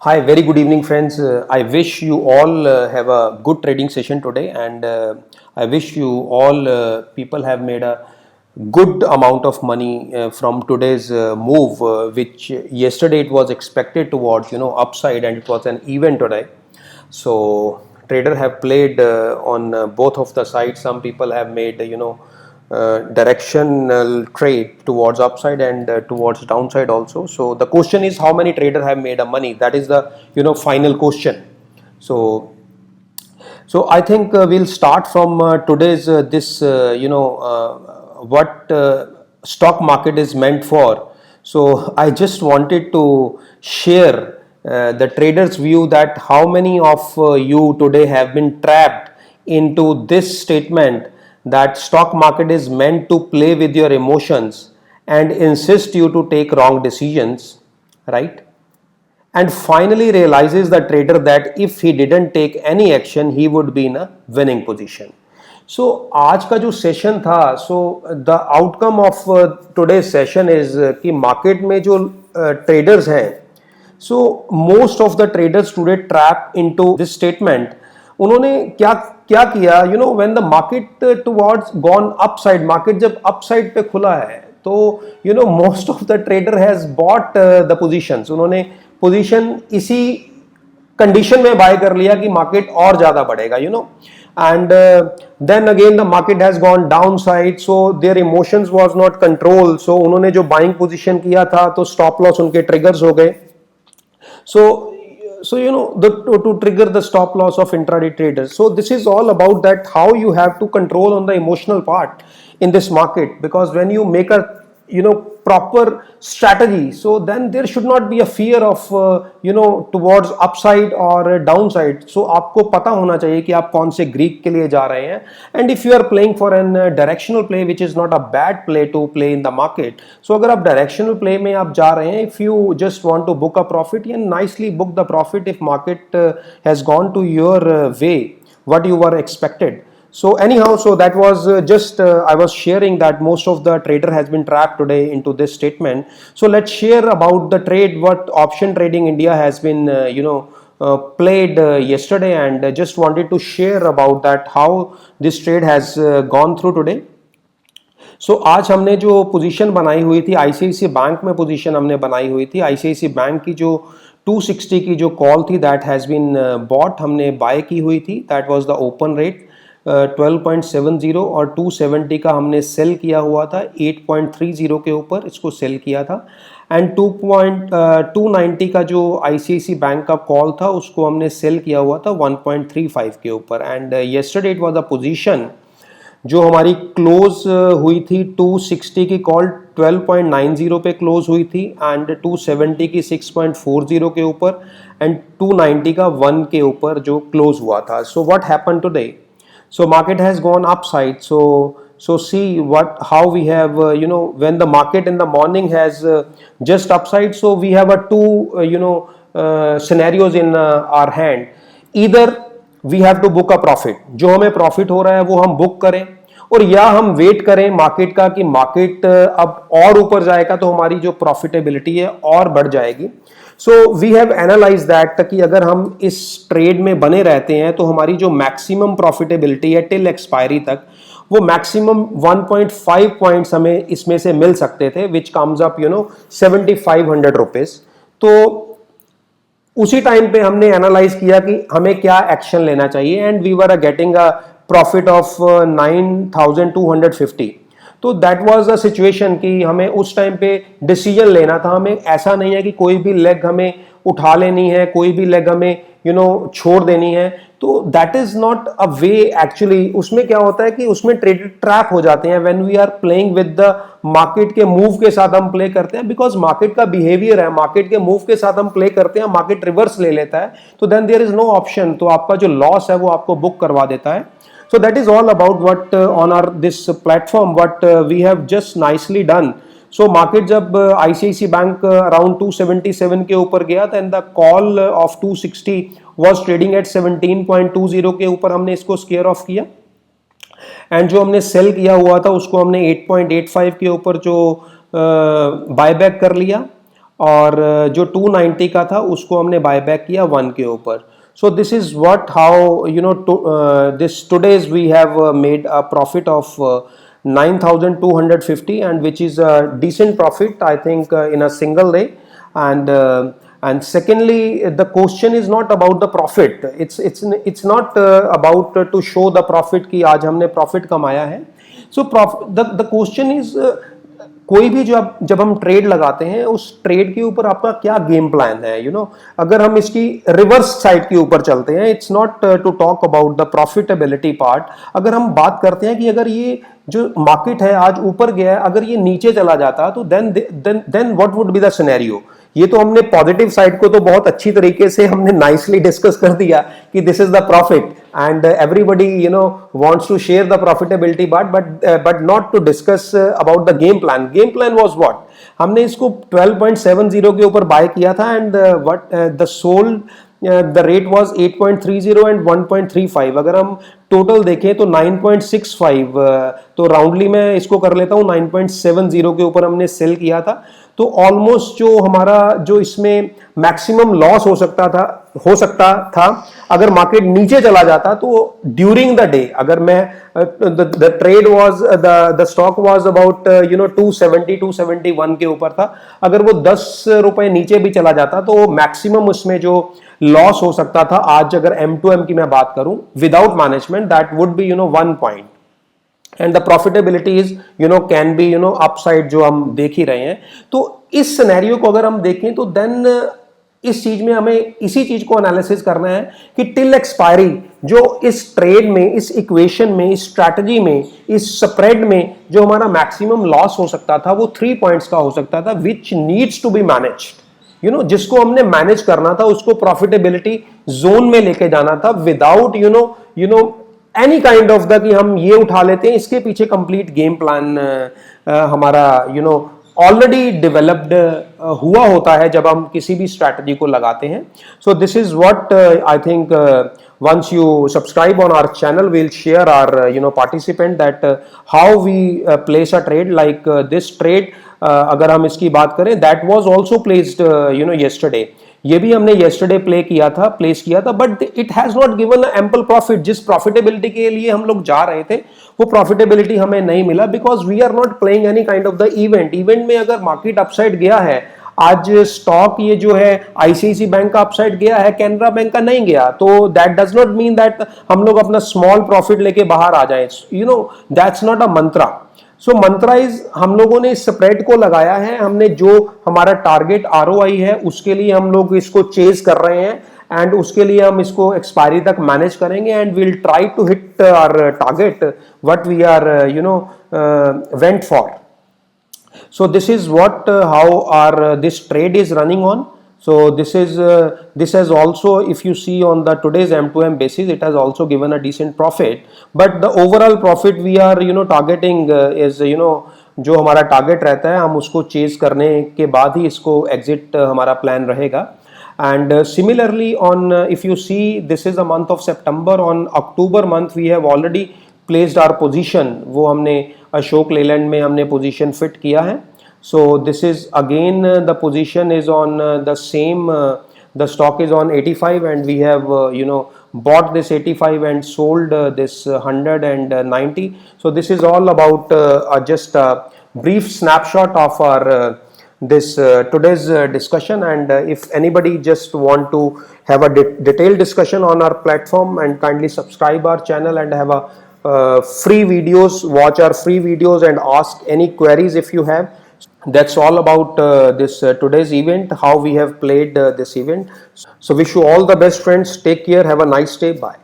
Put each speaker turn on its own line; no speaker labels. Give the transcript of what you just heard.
Hi, very good evening, friends. I wish you all have a good trading session today, and I wish you all people have made a good amount of money from today's move, which yesterday it was expected towards upside, and it was an event today. So trader have played on both of the sides. Some people have made directional trade towards upside and towards downside also. So the question is, how many traders have made a money? That is the final question. So I think we'll start from today's this what stock market is meant for. So I just wanted to share the traders view that how many of you today have been trapped into this statement that stock market is meant to play with your emotions and insist you to take wrong decisions, right? And finally realizes the trader that if he didn't take any action he would be in a winning position. So आज का जो session था, so the outcome of today session is कि market में जो traders हैं, so most of the traders today trap into this statement. उन्होंने क्या क्या किया, when the market towards gone upside, market जब अपसाइड पे खुला है तो most of the trader has bought the positions. उन्होंने पोजीशन इसी कंडीशन में बाय कर लिया कि मार्केट और ज्यादा बढ़ेगा, and then again the market has gone downside, so their emotions was not controlled. So उन्होंने जो buying position किया था तो stop loss उनके triggers हो गए. So to trigger the stop loss of intraday traders. So this is all about that how you have to control on the emotional part in this market, because when you make a proper strategy, so then there should not be a fear of towards upside or downside. So आपको पता होना चाहिए कि आप कौन से Greek के लिए जा रहे हैं. And if you are playing for an directional play, which is not a bad play to play in the market. So अगर आप directional play में आप जा रहे हैं, if you just want to book a profit, you nicely book the profit if market has gone to your way what you were expected. So anyhow, so that was just I was sharing that most of the trader has been trapped today into this statement. So let's share about the trade what option trading India has been played yesterday, and just wanted to share about that how this trade has gone through today. So आज हमने जो position बनाई हुई थी ICICI bank में, position हमने बनाई हुई थी ICICI बैंक की जो 260 की जो कॉल थी, दैट हैज़ बीन बॉट, हमने बाय की हुई थी. That was the open rate 12.70, और 270 का हमने सेल किया हुआ था 8.30 के ऊपर, इसको सेल किया था. एंड 290 का जो ICICI बैंक का कॉल था उसको हमने सेल किया हुआ था 1.35 के ऊपर. And yesterday it was a position जो हमारी क्लोज हुई थी 260 की कॉल 12.90 पे क्लोज हुई थी, एंड 270 की 6.40 के ऊपर, एंड 290 का 1 के ऊपर जो क्लोज हुआ था. So what happened today? So market has gone upside. So see how we have when the market in the morning has just upside. So we have a two scenarios in our hand. Either we have to book a profit, जो हमें profit हो रहा है वो हम book करें, और या हम वेट करें मार्केट का कि मार्केट अब और ऊपर जाएगा तो हमारी जो प्रॉफिटेबिलिटी है और बढ़ जाएगी. So we have analyse that कि अगर हम इस ट्रेड में बने रहते हैं तो हमारी जो मैक्सिमम प्रॉफिटेबिलिटी है टिल एक्सपायरी तक, वो मैक्सिमम 1.5 पॉइंट्स हमें इसमें से मिल सकते थे, विच कम्स अप 7500 रुपीज. तो उसी टाइम पे हमने एनालाइज किया कि हमें क्या एक्शन लेना चाहिए, and we were getting a profit of 9250. तो दैट वाज अ सिचुएशन कि हमें उस टाइम पे डिसीजन लेना था. हमें ऐसा नहीं है कि कोई भी लेग हमें उठा लेनी है, कोई भी लेग हमें छोड़ देनी है. तो that is not a way actually. उसमें क्या होता है कि उसमें ट्रेड ट्रैप हो जाते हैं when we are playing with the market के मूव के साथ हम प्ले करते हैं, बिकॉज मार्केट का बिहेवियर है, मार्केट के मूव के साथ हम प्ले करते हैं, मार्केट रिवर्स ले लेता है, तो then there is no option. तो आपका जो लॉस है वो आपको बुक करवा देता है. So that is all about what on our this platform what we have just nicely done. So market जब ICICI बैंक around 277 के ऊपर गया, then the call of 260 was trading at 17.20 के ऊपर हमने इसको scare off किया, एंड जो हमने सेल किया हुआ था उसको हमने 8.85 के ऊपर जो बायबैक कर लिया. और जो 290 का था उसको हमने बाय बैक किया 1 के ऊपर. So this is what how this today's we have made a profit of 9,250, and which is a decent profit I think in a single day. And secondly, the question is not about the profit. It's not about to show the profit कि आज हमने profit कमाया है. So the question is कोई भी जब हम trade लगाते हैं उस ट्रेड के ऊपर आपका क्या गेम प्लान है. अगर हम इसकी रिवर्स साइड के ऊपर चलते हैं, it's not to talk about the profitability part. अगर हम बात करते हैं कि अगर ये जो मार्केट है आज ऊपर गया है, अगर ये नीचे चला जाता तो then what would be the scenario. ये तो हमने पॉजिटिव साइड को तो बहुत अच्छी तरीके से हमने नाइसली डिस्कस कर दिया कि this is the profit and everybody wants to share the profitability but not to discuss about the game plan. Game plan was what? हमने इसको 12.70 के ऊपर बाय किया था and what the sold the rate was 8.30 and 1.35. अगर हम total देखें तो 9.65, तो राउंडली मैं इसको कर लेता हूँ 9.70 के ऊपर हमने सेल किया था. तो ऑलमोस्ट जो हमारा जो इसमें मैक्सिमम लॉस हो सकता था अगर मार्केट नीचे चला जाता तो ड्यूरिंग द डे. अगर मैं the trade was the stock was about 270 271 के ऊपर था, अगर वो 10 रुपए नीचे भी चला जाता तो मैक्सिमम उसमें जो लॉस हो सकता था आज अगर M2M की मैं बात करूं without management, that would be 1 point. And the profitability is can be upside जो हम देख ही रहे हैं. तो इस सिनेरियो को अगर हम देखें तो देन इस चीज में हमें इसी चीज को एनालिसिस करना है कि टिल एक्सपायरी जो इस ट्रेड में, इस इक्वेशन में, इस स्ट्रैटेजी में, इस स्प्रेड में जो हमारा मैक्सिमम लॉस हो सकता था वो 3 पॉइंट्स का हो सकता था, which needs to be managed. जिसको हमने मैनेज करना था, उसको प्रॉफिटेबिलिटी जोन में लेके जाना था without any kind of the कि हम ये उठा लेते हैं. इसके पीछे कंप्लीट गेम प्लान हमारा ऑलरेडी डेवलप्ड हुआ होता है जब हम किसी भी स्ट्रैटेजी को लगाते हैं. So this is what I think once you subscribe on our channel, we'll share our participant that how we place a trade like this trade. अगर हम इसकी बात करें, that was also placed yesterday. ये भी हमने yesterday प्लेस किया था but it has not given ample profit. जिस प्रॉफिटेबिलिटी के लिए हम लोग जा रहे थे वो प्रॉफिटेबिलिटी हमें नहीं मिला because we are not playing any kind of the event में अगर मार्केट अपसाइड गया है, आज स्टॉक ये जो है आईसीआईसी बैंक का अपसाइड गया है, कैनरा बैंक का नहीं गया, तो that does not mean that हम लोग अपना स्मॉल प्रॉफिट लेके बाहर आ जाए. That's not a Mantra. So Mantra is हम लोगों ने स्प्रेड को लगाया है, हमने जो हमारा टारगेट आरओआई है उसके लिए हम लोग इसको चेज कर रहे हैं एंड उसके लिए हम इसको एक्सपायरी तक मैनेज करेंगे and will try to hit our target what we are went for. So this is what how our this trade is running on. So this has also, if you see on the today's M2M basis, it has also given a decent profit. But the overall profit we are targeting is जो हमारा target रहता है हम उसको chase करने के बाद ही इसको एग्जिट हमारा प्लान रहेगा. And similarly on if you see, this is the month of September. On October month we have already placed our position. वो हमने अशोक लेलैंड में हमने पोजीशन फिट किया है. So this is again the position is on the same the stock is on 85 and we have bought this 85 and sold this 190. So this is all about just a brief snapshot of our this today's discussion. And if anybody just want to have a detailed discussion on our platform, and kindly subscribe our channel and have a free videos, watch our free videos and ask any queries if you have. That's all about this today's event, how we have played this event. So wish you all the best friends. Take care. Have a nice day. Bye.